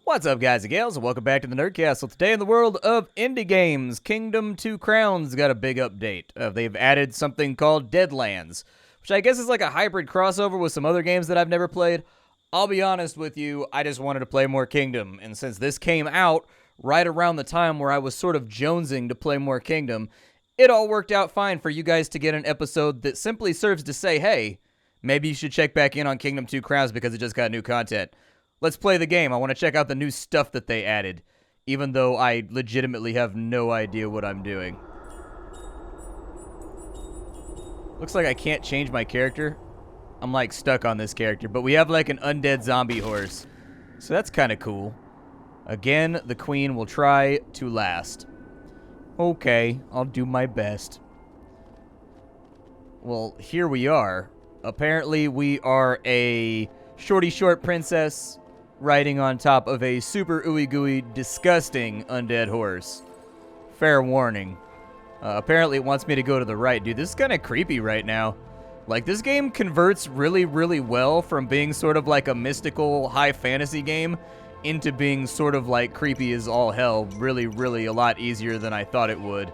What's up, guys and gals, and welcome back to the Nerd Castle. Today in the world of indie games, Kingdom 2 Crowns got a big update. They've added something called Deadlands, which I guess is like a hybrid crossover with some other games that I've never played. I'll be honest with you, I just wanted to play more Kingdom, and since this came out right around the time where I was sort of jonesing to play more Kingdom, it all worked out fine for you guys to get an episode that simply serves to say, hey, maybe you should check back in on Kingdom 2 Crowns because it just got new content. Let's play the game. I want to check out the new stuff that they added, even though I legitimately have no idea what I'm doing. Looks like I can't change my character. I'm like stuck on this character, but we have like an undead zombie horse. So that's kind of cool. Again, the queen will try to last. Okay, I'll do my best. Well, here we are. Apparently we are a shorty short princess riding on top of a super ooey gooey, disgusting undead horse. Fair warning. Apparently it wants me to go to the right. Dude, this is kind of creepy right now. Like, this game converts really, really well from being sort of like a mystical high fantasy game into being sort of like creepy as all hell. Really, really a lot easier than I thought it would.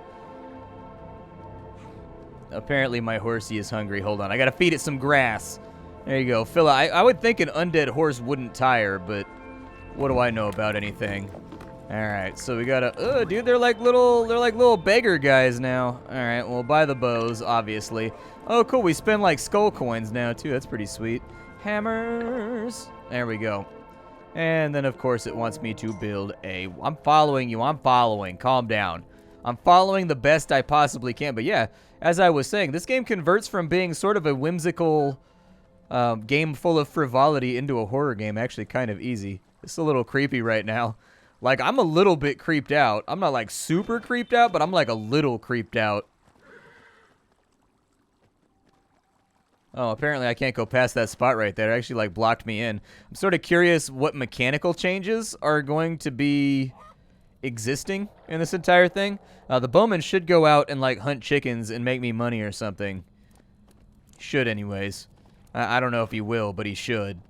Apparently my horsey is hungry. Hold on, I gotta feed it some grass. There you go, Phil. I would think an undead horse wouldn't tire, but what do I know about anything? All right, so we gotta. Dude, they're like little beggar guys now. All right, well, buy the bows, obviously. Oh, cool. We spend like skull coins now too. That's pretty sweet. Hammers. There we go. And then of course it wants me to build a. I'm following you. I'm following. Calm down. I'm following the best I possibly can. But yeah, as I was saying, this game converts from being sort of a whimsical game full of frivolity into a horror game actually kind of easy. It's a little creepy right now. Like, I'm a little bit creeped out. I'm not like super creeped out, but I'm like a little creeped out. Oh, apparently I can't go past that spot right there. It actually like blocked me in. I'm sort of curious what mechanical changes are going to be existing in this entire thing. The bowman should go out and like hunt chickens and make me money or something. Should anyways. I don't know if he will, but he should.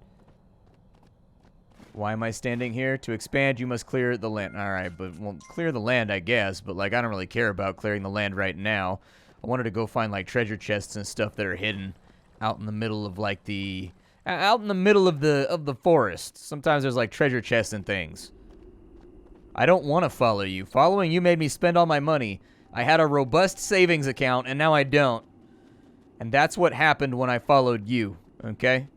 Why am I standing here? To expand, you must clear the land. All right, but well, clear the land, I guess. But like, I don't really care about clearing the land right now. I wanted to go find like treasure chests and stuff that are hidden out in the middle of like the the forest. Sometimes there's like treasure chests and things. I don't want to follow you. Following you made me spend all my money. I had a robust savings account, and now I don't. And that's what happened when I followed you, okay?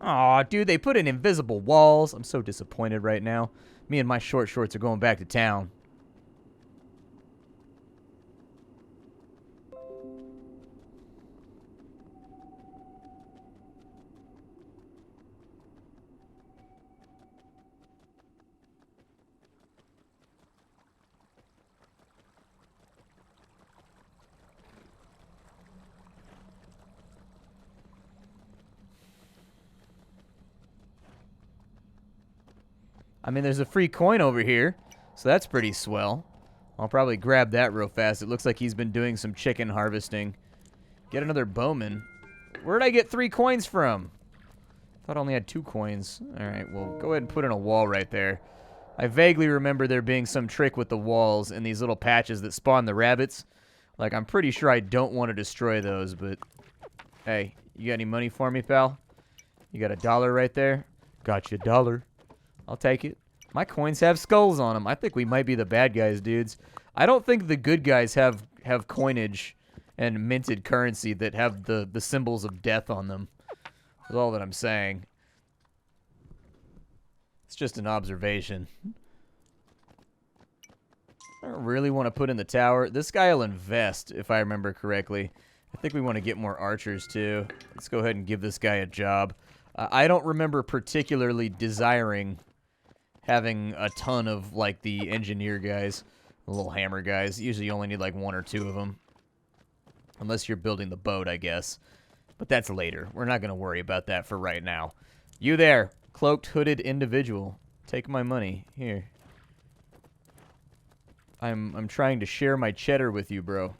Aw, dude, they put in invisible walls. I'm so disappointed right now. Me and my short shorts are going back to town. I mean, there's a free coin over here, so that's pretty swell. I'll probably grab that real fast. It looks like he's been doing some chicken harvesting. Get another bowman. Where'd I get 3 coins from? Thought I only had 2 coins. All right, well, go ahead and put in a wall right there. I vaguely remember there being some trick with the walls and these little patches that spawn the rabbits. Like, I'm pretty sure I don't want to destroy those, but... Hey, you got any money for me, pal? You got $1 right there? Got you $1. I'll take it. My coins have skulls on them. I think we might be the bad guys, dudes. I don't think the good guys have coinage and minted currency that have the symbols of death on them. That's all that I'm saying. It's just an observation. I don't really want to put in the tower. This guy will invest, if I remember correctly. I think we want to get more archers, too. Let's go ahead and give this guy a job. I don't remember particularly desiring having a ton of, like, the engineer guys, the little hammer guys. Usually you only need, like, 1 or 2 of them. Unless you're building the boat, I guess. But that's later. We're not going to worry about that for right now. You there, cloaked, hooded individual. Take my money. Here. I'm trying to share my cheddar with you, bro.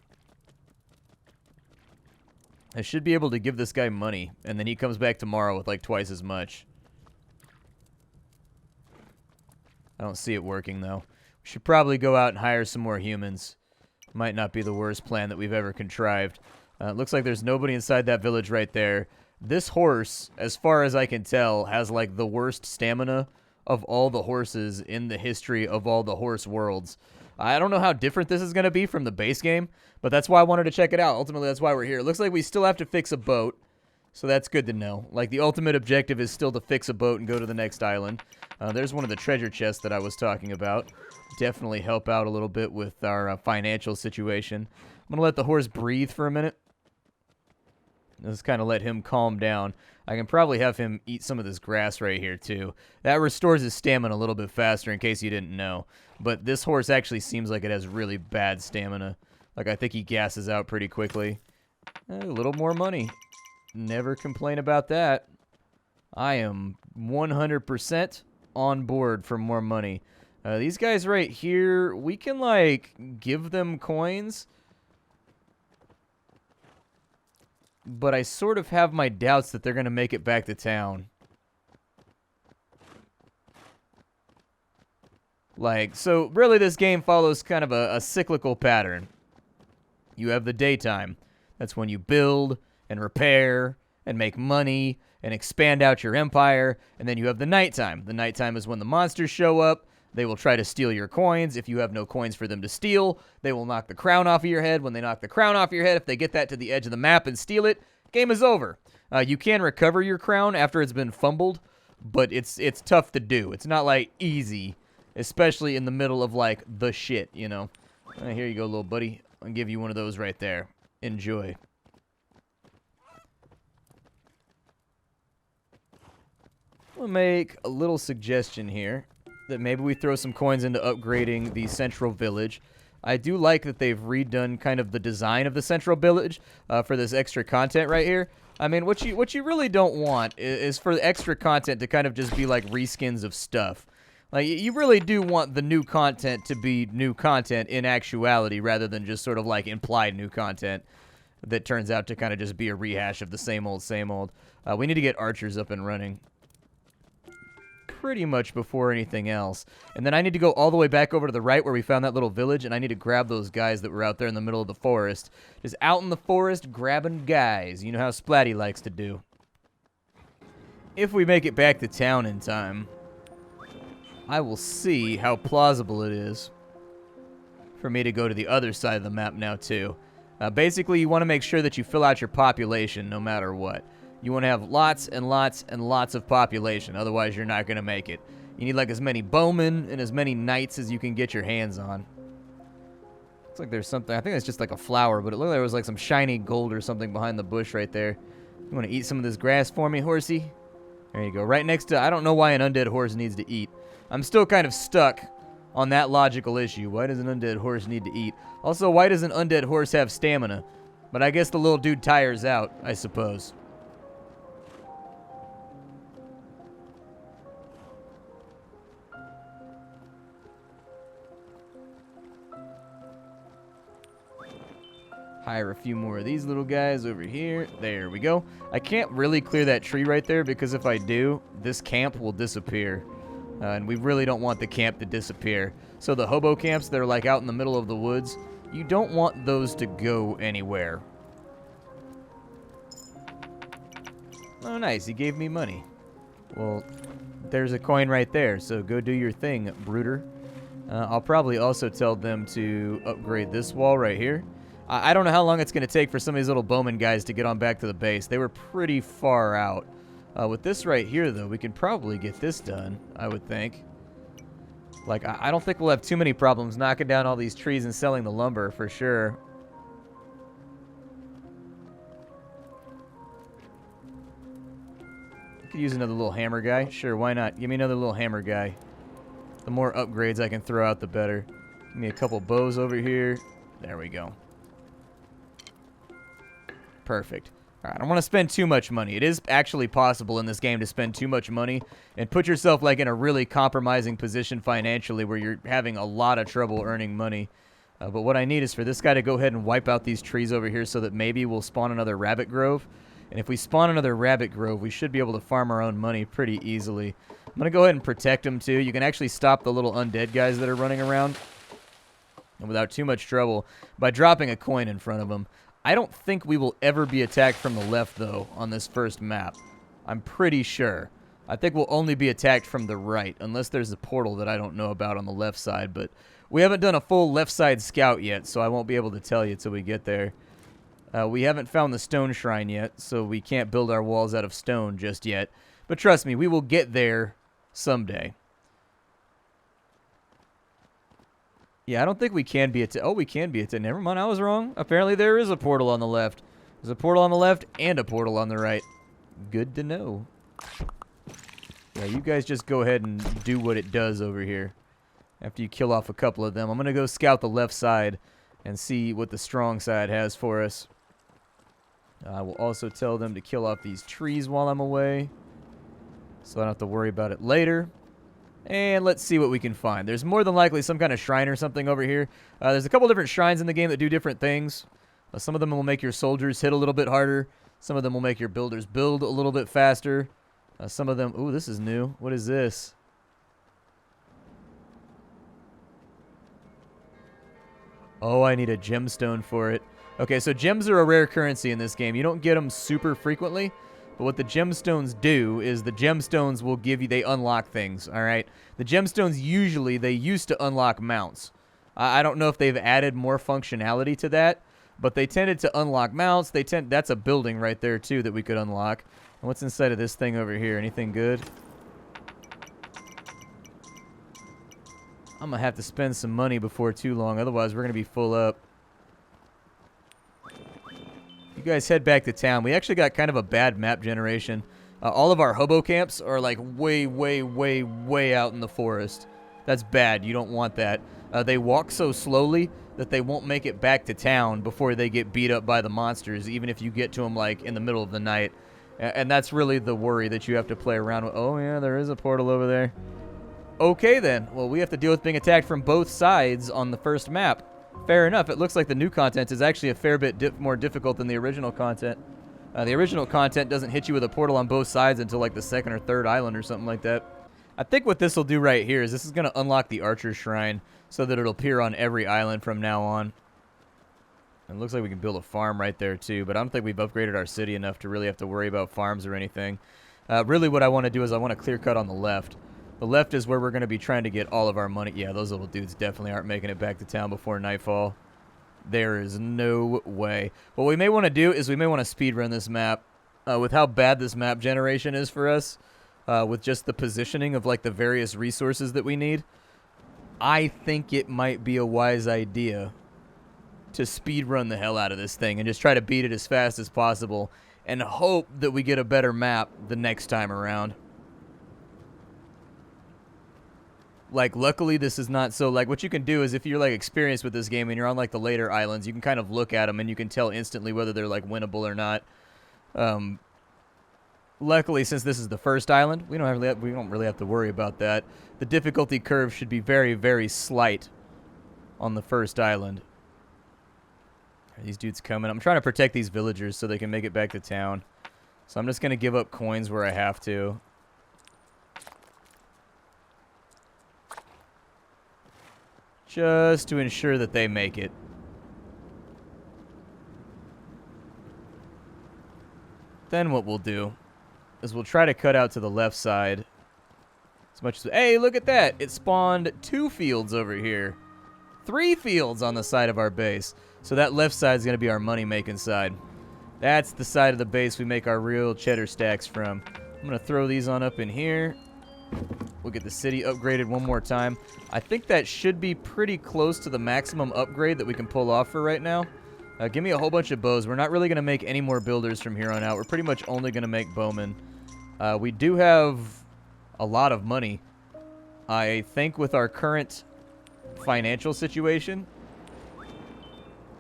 I should be able to give this guy money, and then he comes back tomorrow with like twice as much. I don't see it working, though. We should probably go out and hire some more humans. Might not be the worst plan that we've ever contrived. It looks like there's nobody inside that village right there. This horse, as far as I can tell, has like the worst stamina of all the horses in the history of all the horse worlds. I don't know how different this is going to be from the base game, but that's why I wanted to check it out. Ultimately, that's why we're here. It looks like we still have to fix a boat, so that's good to know. Like, the ultimate objective is still to fix a boat and go to the next island. There's one of the treasure chests that I was talking about. Definitely help out a little bit with our financial situation. I'm going to let the horse breathe for a minute. Just kind of let him calm down. I can probably have him eat some of this grass right here, too. That restores his stamina a little bit faster, in case you didn't know. But this horse actually seems like it has really bad stamina. Like, I think he gasses out pretty quickly. A little more money. Never complain about that. I am 100% on board for more money. These guys right here, we can, like, give them coins. But I sort of have my doubts that they're going to make it back to town. Like, so really this game follows kind of a cyclical pattern. You have the daytime. That's when you build and repair and make money and expand out your empire. And then you have the nighttime. The nighttime is when the monsters show up. They will try to steal your coins. If you have no coins for them to steal, they will knock the crown off of your head. When they knock the crown off your head, if they get that to the edge of the map and steal it, game is over. You can recover your crown after it's been fumbled, but it's tough to do. It's not, like, easy, especially in the middle of, like, the shit, you know. Here you go, little buddy. I'll give you one of those right there. Enjoy. I'll make a little suggestion here that maybe we throw some coins into upgrading the central village. I do like that they've redone kind of the design of the central village for this extra content right here. I mean, what you really don't want is for the extra content to kind of just be like reskins of stuff. Like, you really do want the new content to be new content in actuality rather than just sort of like implied new content that turns out to kind of just be a rehash of the same old, same old. We need to get archers up and running pretty much before anything else. And then I need to go all the way back over to the right where we found that little village, and I need to grab those guys that were out there in the middle of the forest. Just out in the forest grabbing guys. You know how Splatty likes to do. If we make it back to town in time, I will see how plausible it is for me to go to the other side of the map now, too. Basically, you want to make sure that you fill out your population no matter what. You want to have lots and lots and lots of population, otherwise you're not going to make it. You need like as many bowmen and as many knights as you can get your hands on. Looks like there's something, I think it's just like a flower, but it looked like there was like some shiny gold or something behind the bush right there. You want to eat some of this grass for me, horsey? There you go, right next to, I don't know why an undead horse needs to eat. I'm still kind of stuck on that logical issue. Why does an undead horse need to eat? Also, why does an undead horse have stamina? But I guess the little dude tires out, I suppose. Hire a few more of these little guys over here. There we go. I can't really clear that tree right there because if I do, this camp will disappear. And we really don't want the camp to disappear. So the hobo camps that are like out in the middle of the woods, you don't want those to go anywhere. Oh, nice. He gave me money. Well, there's a coin right there, so go do your thing, brooder. I'll probably also tell them to upgrade this wall right here. I don't know how long it's going to take for some of these little bowman guys to get on back to the base. They were pretty far out. With this right here, though, we can probably get this done, I would think. Like, I don't think we'll have too many problems knocking down all these trees and selling the lumber, for sure. I could use another little hammer guy. Sure, why not? Give me another little hammer guy. The more upgrades I can throw out, the better. Give me a couple bows over here. There we go. Perfect. All right, I don't want to spend too much money. It is actually possible in this game to spend too much money and put yourself like in a really compromising position financially where you're having a lot of trouble earning money. But what I need is for this guy to go ahead and wipe out these trees over here so that maybe we'll spawn another rabbit grove. And if we spawn another rabbit grove, we should be able to farm our own money pretty easily. I'm going to go ahead and protect them, too. You can actually stop the little undead guys that are running around, and without too much trouble, by dropping a coin in front of them. I don't think we will ever be attacked from the left, though, on this first map. I'm pretty sure. I think we'll only be attacked from the right, unless there's a portal that I don't know about on the left side. But we haven't done a full left side scout yet, so I won't be able to tell you till we get there. We haven't found the stone shrine yet, so we can't build our walls out of stone just yet. But trust me, we will get there someday. Yeah, I don't think we can be attacked. Oh, we can be attacked. Never mind, I was wrong. Apparently there is a portal on the left. There's a portal on the left and a portal on the right. Good to know. Yeah, you guys just go ahead and do what it does over here. After you kill off a couple of them, I'm going to go scout the left side and see what the strong side has for us. I will also tell them to kill off these trees while I'm away, so I don't have to worry about it later. And let's see what we can find. There's more than likely some kind of shrine or something over here. There's a couple different shrines in the game that do different things. Some of them will make your soldiers hit a little bit harder. Some of them will make your builders build a little bit faster. Some of them... Ooh, this is new. What is this? Oh, I need a gemstone for it. Okay, so gems are a rare currency in this game. You don't get them super frequently. But what the gemstones do is the gemstones will give you... They unlock things, all right? The gemstones usually, they used to unlock mounts. I don't know if they've added more functionality to that, but they tended to unlock mounts. That's a building right there, too, that we could unlock. And what's inside of this thing over here? Anything good? I'm going to have to spend some money before too long. Otherwise, we're going to be full up. You guys head back to town. We actually got kind of a bad map generation. All of our hobo camps are like way, way, way, way out in the forest. That's bad. You don't want that. They walk so slowly that they won't make it back to town before they get beat up by the monsters, even if you get to them like in the middle of the night. And that's really the worry that you have to play around with. Oh, yeah, there is a portal over there. Okay, then. Well, we have to deal with being attacked from both sides on the first map. Fair enough. It looks like the new content is actually a fair bit more difficult than the original content. The original content doesn't hit you with a portal on both sides until like the second or third island or something like that. I think what this will do right here is this is going to unlock the Archer Shrine so that it'll appear on every island from now on. It looks like we can build a farm right there too, but I don't think we've upgraded our city enough to really have to worry about farms or anything. Really what I want to do is I want to clear cut on the left. The left is where we're going to be trying to get all of our money. Yeah, those little dudes definitely aren't making it back to town before nightfall. There is no way. What we may want to do is we may want to speedrun this map. With how bad this map generation is for us, with just the positioning of like the various resources that we need, I think it might be a wise idea to speedrun the hell out of this thing and just try to beat it as fast as possible and hope that we get a better map the next time around. Like, luckily, this is not so... Like, what you can do is if you're, like, experienced with this game and you're on, like, the later islands, you can kind of look at them and you can tell instantly whether they're, like, winnable or not. Luckily, since this is the first island, we don't really have to worry about that. The difficulty curve should be very, very slight on the first island. Are these dudes coming? I'm trying to protect these villagers so they can make it back to town. So I'm just going to give up coins where I have to. Just to ensure that they make it. Then what we'll do is we'll try to cut out to the left side as much as... Hey, look at that! It spawned 2 fields over here. 3 fields on the side of our base. So that left side is going to be our money-making side. That's the side of the base we make our real cheddar stacks from. I'm going to throw these on up in here. We'll get the city upgraded one more time. I think that should be pretty close to the maximum upgrade that we can pull off for right now. Give me a whole bunch of bows. We're not really going to make any more builders from here on out. We're pretty much only going to make bowmen. We do have a lot of money. I think with our current financial situation,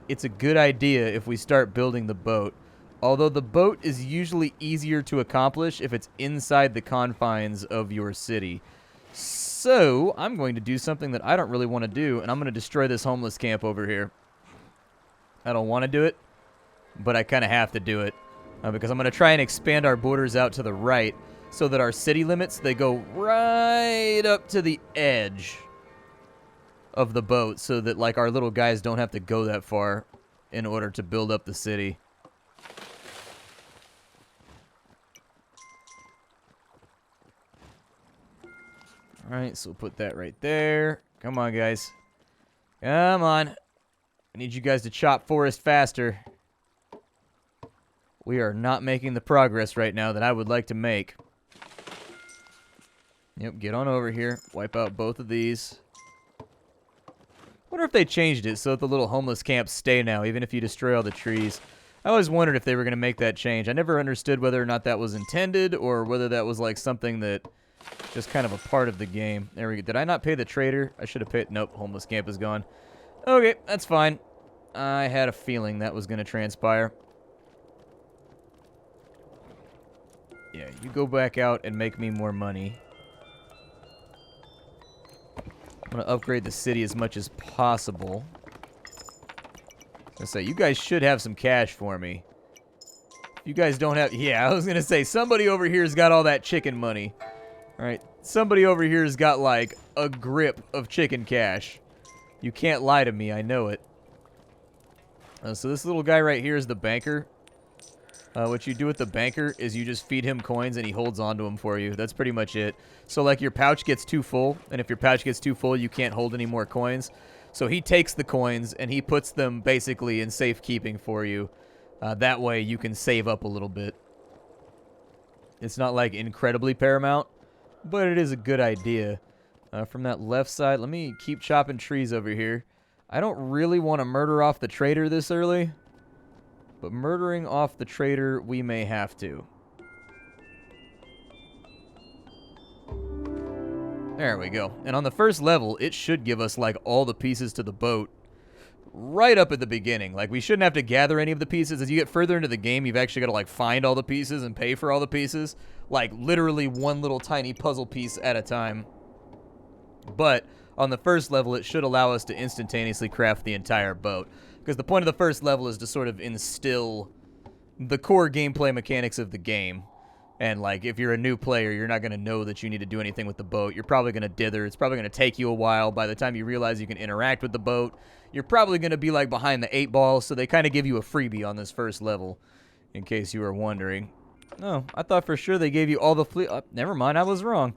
it's a good idea if we start building the boat. Although the boat is usually easier to accomplish if it's inside the confines of your city. So, I'm going to do something that I don't really want to do, and I'm going to destroy this homeless camp over here. I don't want to do it, but I kind of have to do it. Because I'm going to try and expand our borders out to the right so that our city limits, they go right up to the edge of the boat so that, like, our little guys don't have to go that far in order to build up the city. Alright, so we'll put that right there. Come on, guys. Come on. I need you guys to chop forest faster. We are not making the progress right now that I would like to make. Yep, get on over here. Wipe out both of these. Wonder if they changed it so that the little homeless camps stay now, even if you destroy all the trees. I always wondered if they were going to make that change. I never understood whether or not that was intended or whether that was like something that just kind of a part of the game. There we go. Did I not pay the trader? I should have paid. Nope, homeless camp is gone. Okay, that's fine. I had a feeling that was going to transpire. Yeah, you go back out and make me more money. I'm going to upgrade the city as much as possible. I was going to say, you guys should have some cash for me. If you guys don't have... Yeah, I was going to say, somebody over here has got all that chicken money. All right, somebody over here has got, like, a grip of chicken cash. You can't lie to me, I know it. So this little guy right here is the banker. What you do with the banker is you just feed him coins and he holds on to them for you. That's pretty much it. So, like, your pouch gets too full, and if your pouch gets too full, you can't hold any more coins. So he takes the coins and he puts them basically in safekeeping for you. That way you can save up a little bit. It's not, like, incredibly paramount, but it is a good idea. From that left side, let me keep chopping trees over here. I don't really want to murder off the trader this early. But murdering off the trader, we may have to. There we go. And on the first level, it should give us, like, all the pieces to the boat right up at the beginning. Like, we shouldn't have to gather any of the pieces. As you get further into the game, you've actually got to, like, find all the pieces and pay for all the pieces. Like, literally one little tiny puzzle piece at a time. But on the first level, it should allow us to instantaneously craft the entire boat. Because the point of the first level is to sort of instill the core gameplay mechanics of the game. And, like, if you're a new player, you're not going to know that you need to do anything with the boat. You're probably going to dither. It's probably going to take you a while. By the time you realize you can interact with the boat, you're probably going to be, like, behind the 8 ball. So they kind of give you a freebie on this first level, in case you were wondering. No, I thought for sure they gave you all the fleet. Never mind, I was wrong.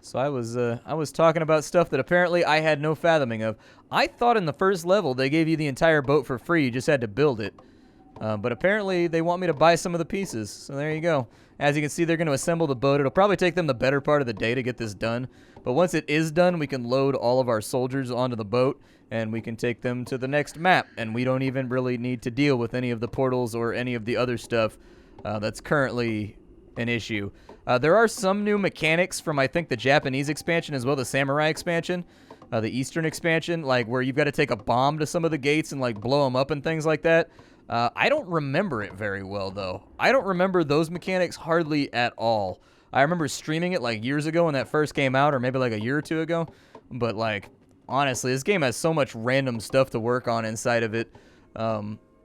So I was talking about stuff that apparently I had no fathoming of. I thought in the first level they gave you the entire boat for free. You just had to build it. But apparently they want me to buy some of the pieces. So there you go. As you can see, they're going to assemble the boat. It'll probably take them the better part of the day to get this done. But once it is done, we can load all of our soldiers onto the boat, and we can take them to the next map. And we don't even really need to deal with any of the portals or any of the other stuff that's currently an issue. There are some new mechanics from, I think, the Japanese expansion as well, the Samurai expansion, the Eastern expansion, like where you've got to take a bomb to some of the gates and, like, blow them up and things like that. I don't remember it very well, though. I don't remember those mechanics hardly at all. I remember streaming it, like, years ago when that first came out, or maybe, like, a year or two ago. But, like, honestly, this game has so much random stuff to work on inside of it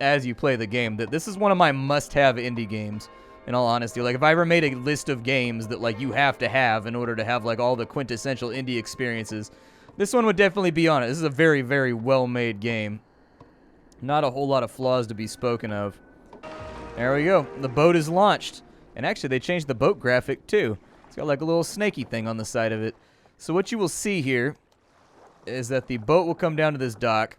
as you play the game that this is one of my must-have indie games. In all honesty, like, if I ever made a list of games that, like, you have to have in order to have, like, all the quintessential indie experiences, this one would definitely be on it. This is a very, very well-made game. Not a whole lot of flaws to be spoken of. There we go. The boat is launched. And actually, they changed the boat graphic, too. It's got, like, a little snaky thing on the side of it. So what you will see here is that the boat will come down to this dock.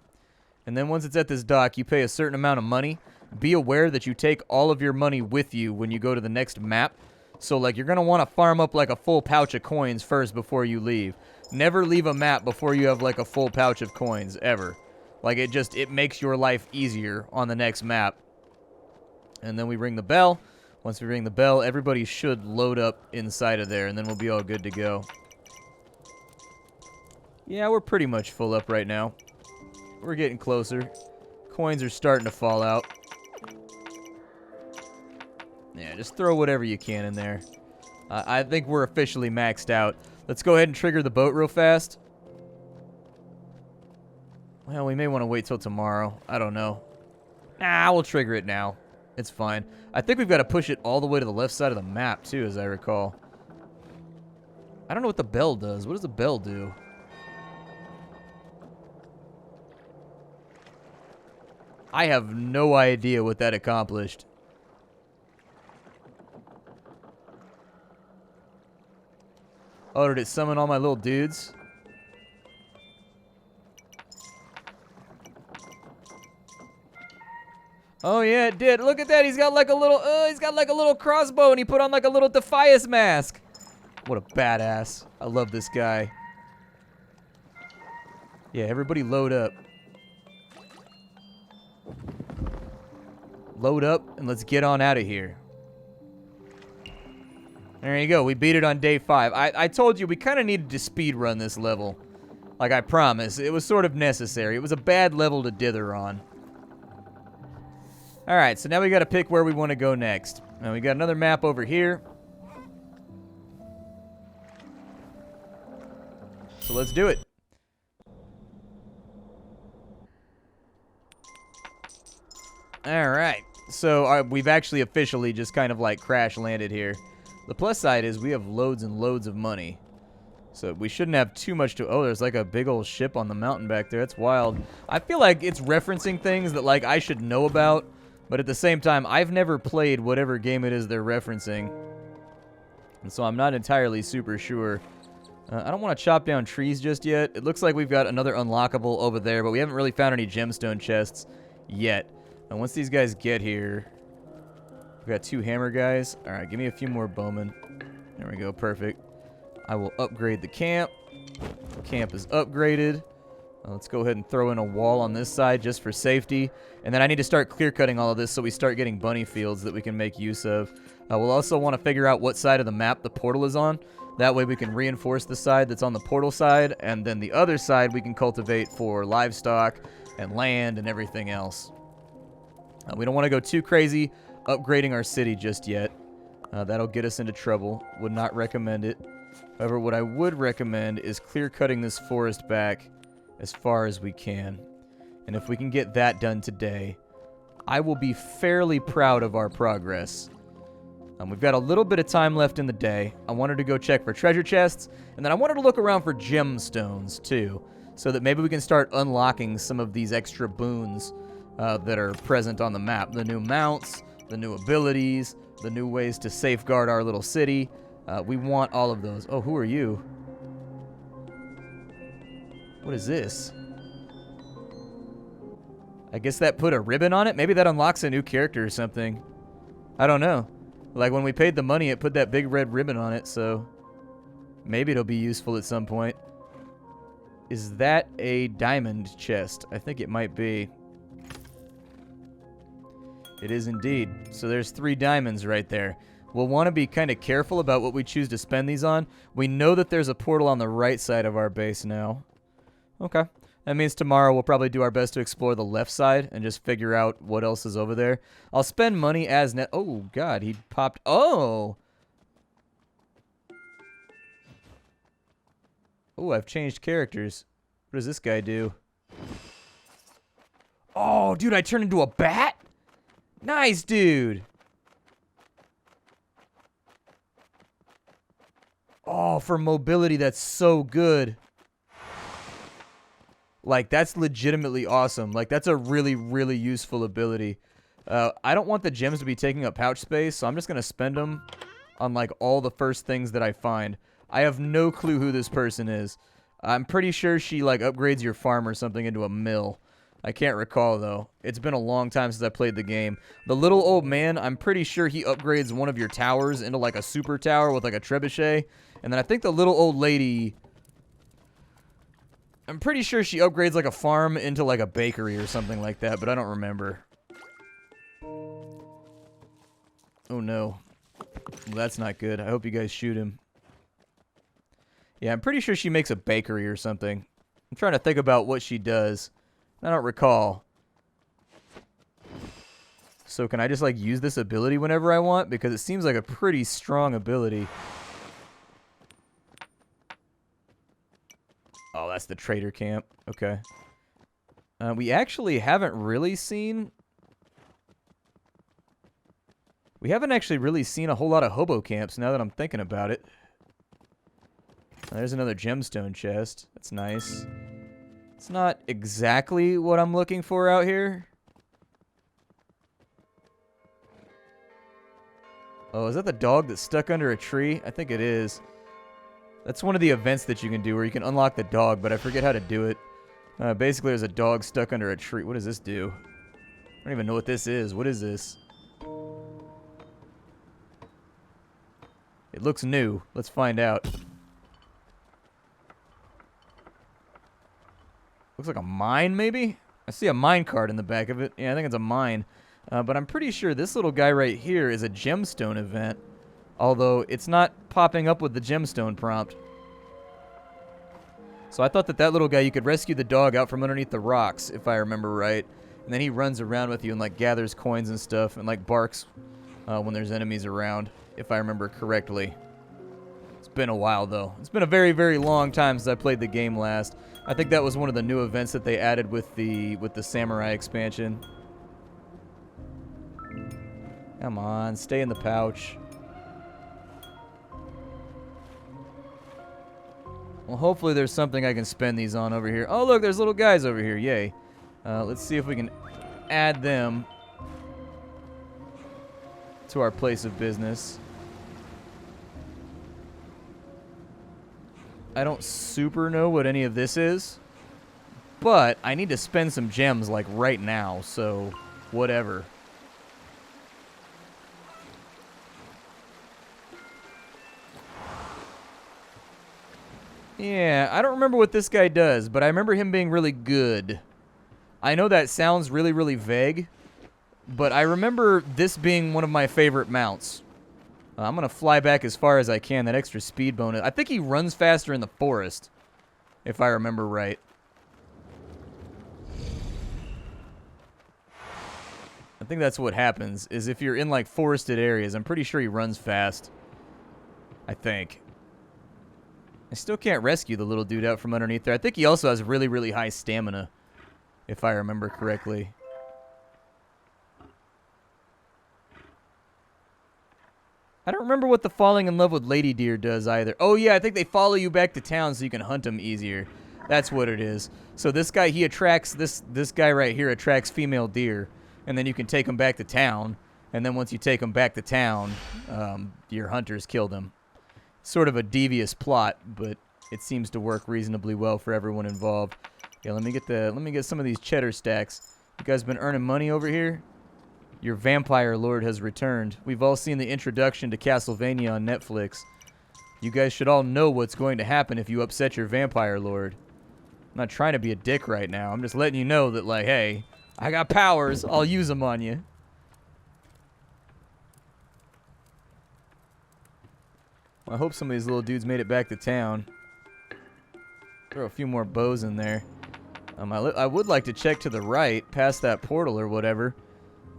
And then once it's at this dock, you pay a certain amount of money. Be aware that you take all of your money with you when you go to the next map. So, like, you're going to want to farm up, like, a full pouch of coins first before you leave. Never leave a map before you have, like, a full pouch of coins, ever. Like, it makes your life easier on the next map. And then we ring the bell. Once we ring the bell, everybody should load up inside of there, and then we'll be all good to go. Yeah, we're pretty much full up right now. We're getting closer. Coins are starting to fall out. Yeah, just throw whatever you can in there. I think we're officially maxed out. Let's go ahead and trigger the boat real fast. Well, we may want to wait till tomorrow. I don't know. Nah, we'll trigger it now. It's fine. I think we've got to push it all the way to the left side of the map, too, as I recall. I don't know what the bell does. What does the bell do? I have no idea what that accomplished. Oh, did it summon all my little dudes? Oh yeah, it did. Look at that. He's got like a little crossbow, and he put on like a little Defias mask. What a badass. I love this guy. Yeah, everybody load up. Load up, and let's get on out of here. There you go. We beat it on day 5. I told you we kind of needed to speed run this level. Like I promised. It was sort of necessary. It was a bad level to dither on. Alright, so now we got to pick where we want to go next. Now we got another map over here. So let's do it. Alright, so we've actually officially just kind of like crash landed here. The plus side is we have loads and loads of money. So we shouldn't have too much to... Oh, there's like a big old ship on the mountain back there. That's wild. I feel like it's referencing things that like I should know about. But at the same time, I've never played whatever game it is they're referencing. And so I'm not entirely super sure. I don't want to chop down trees just yet. It looks like we've got another unlockable over there, but we haven't really found any gemstone chests yet. And once these guys get here... We've got 2 hammer guys. Alright, give me a few more bowmen. There we go, perfect. I will upgrade the camp. The camp is upgraded. Let's go ahead and throw in a wall on this side just for safety. And then I need to start clear cutting all of this so we start getting bunny fields that we can make use of. We'll also want to figure out what side of the map the portal is on. That way we can reinforce the side that's on the portal side, and then the other side we can cultivate for livestock and land and everything else. We don't want to go too crazy upgrading our city just yet. That'll get us into trouble. Would not recommend it. However, what I would recommend is clear cutting this forest back as far as we can. And if we can get that done today, I will be fairly proud of our progress. We've got a little bit of time left in the day. I wanted to go check for treasure chests, and then I wanted to look around for gemstones too, so that maybe we can start unlocking some of these extra boons that are present on the map. The new mounts, the new abilities, the new ways to safeguard our little city. We want all of those. Oh, who are you? What is this? I guess that put a ribbon on it? Maybe that unlocks a new character or something. I don't know. Like when we paid the money, it put that big red ribbon on it, so maybe it'll be useful at some point. Is that a diamond chest? I think it might be. It is indeed. So there's 3 diamonds right there. We'll want to be kind of careful about what we choose to spend these on. We know that there's a portal on the right side of our base now. Okay. That means tomorrow we'll probably do our best to explore the left side and just figure out what else is over there. I'll spend money as net. Oh, God. He popped. Oh. Oh, I've changed characters. What does this guy do? Oh, dude, I turned into a bat? Nice, dude. Oh, for mobility, that's so good. Like, that's legitimately awesome. Like, that's a really, really useful ability. I don't want the gems to be taking up pouch space, so I'm just going to spend them on, like, all the first things that I find. I have no clue who this person is. I'm pretty sure she, like, upgrades your farm or something into a mill. I can't recall, though. It's been a long time since I played the game. The little old man, I'm pretty sure he upgrades one of your towers into, like, a super tower with, like, a trebuchet. And then I think the little old lady... I'm pretty sure she upgrades, like, a farm into, like, a bakery or something like that, but I don't remember. Oh, no. Well, that's not good. I hope you guys shoot him. Yeah, I'm pretty sure she makes a bakery or something. I'm trying to think about what she does. I don't recall. So can I just, like, use this ability whenever I want? Because it seems like a pretty strong ability. Oh, that's the trader camp. Okay. We actually haven't really seen... We haven't actually really seen a whole lot of hobo camps now that I'm thinking about it. There's another gemstone chest. That's nice. It's not exactly what I'm looking for out here. Oh, is that the dog that's stuck under a tree? I think it is. That's one of the events that you can do where you can unlock the dog, but I forget how to do it. Basically, there's a dog stuck under a tree. What does this do? I don't even know what this is. What is this? It looks new. Let's find out. Looks like a mine, maybe? I see a mine cart in the back of it. Yeah, I think it's a mine. But I'm pretty sure this little guy right here is a gemstone event. Although, it's not popping up with the gemstone prompt. So I thought that that little guy, you could rescue the dog out from underneath the rocks, if I remember right. And then he runs around with you and, like, gathers coins and stuff and, like, barks when there's enemies around, if I remember correctly. It's been a while, though. It's been a very, very long time since I played the game last. I think that was one of the new events that they added with the Samurai expansion. Come on, stay in the pouch. Well, hopefully there's something I can spend these on over here. Oh, look, there's little guys over here. Yay. Let's see if we can add them to our place of business. I don't super know what any of this is, but I need to spend some gems, like, right now, so whatever. Yeah, I don't remember what this guy does, but I remember him being really good. I know that sounds really, really vague, but I remember this being one of my favorite mounts. I'm going to fly back as far as I can, that extra speed bonus. I think he runs faster in the forest, if I remember right. I think that's what happens, is if you're in, like, forested areas, I'm pretty sure he runs fast. I think. I still can't rescue the little dude out from underneath there. I think he also has really, really high stamina, if I remember correctly. I don't remember what the falling in love with lady deer does either. Oh, yeah, I think they follow you back to town so you can hunt them easier. That's what it is. So this guy, he attracts, this guy right here attracts female deer, and then you can take them back to town, and then once you take them back to town, your hunters kill them. Sort of a devious plot, but it seems to work reasonably well for everyone involved. Yeah, let me get some of these cheddar stacks. You guys been earning money over here? Your vampire lord has returned. We've all seen the introduction to Castlevania on Netflix. You guys should all know what's going to happen if you upset your vampire lord. I'm not trying to be a dick right now. I'm just letting you know that, like, hey, I got powers. I'll use them on you. I hope some of these little dudes made it back to town. Throw a few more bows in there. I would like to check to the right, past that portal or whatever.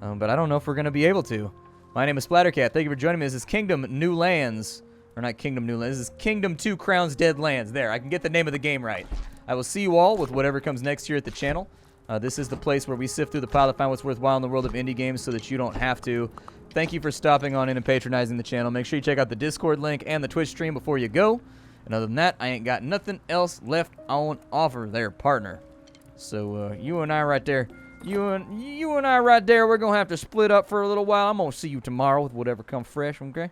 But I don't know if we're going to be able to. My name is Splattercat. Thank you for joining me. This is Kingdom New Lands. Or not Kingdom New Lands. This is Kingdom 2 Crowns Dead Lands. There, I can get the name of the game right. I will see you all with whatever comes next here at the channel. This is the place where we sift through the pile to find what's worthwhile in the world of indie games so that you don't have to. Thank you for stopping on in and patronizing the channel. Make sure you check out the Discord link and the Twitch stream before you go. And other than that, I ain't got nothing else left on offer there, partner. So, you and I right there. You and I right there, we're going to have to split up for a little while. I'm going to see you tomorrow with whatever comes fresh, okay?